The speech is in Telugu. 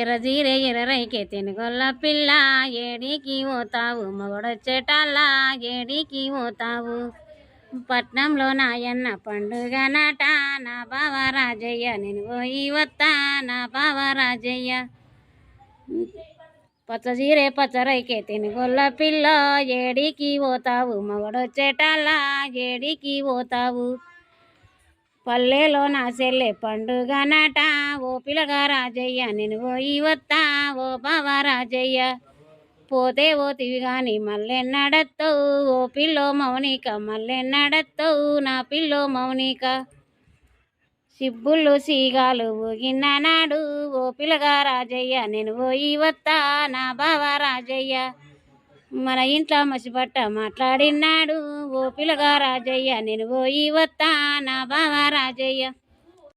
ఎర్రజీరే ఎర్రైకే తెనుగొల్ల పిల్ల ఏడికి పోతావు మొగడొచ్చేటల్లా ఏడికి పోతావు. పట్నంలో నాయన్న పండుగ నాట నా బావ రాజయ్య నేను పోయి వత్తా నా బావ రాజయ్య. పచ్చజీరే పచ్చరైకే తెనుగొల్ల పిల్ల ఏడికి పోతావు మొగడొచ్చేటల్లా ఏడికి పోతావు. పల్లెలో నా సెల్లె పండుగ నాట ఓ పిల్లగా రాజయ్య నేను పోయి వత్తా ఓ బావ రాజయ్య. పోతే ఓతివి గాని మళ్ళెన్నడత్తవు ఓ పిల్లో మౌనిక మళ్ళెన్నడత్తవు నా పిల్లో మౌనిక. సిబ్బుళ్ళు సీగాలు ఊగిన నాడు ఓ పిల్లగా రాజయ్య నేను పోయి వత్తా నా బావ రాజయ్య. మన ఇంట్లో మసిపట్ట మాట్లాడినాడు ఓ పిల్లగా రాజయ్య నేను పోయి వత్తా నా బావ రాజయ్య.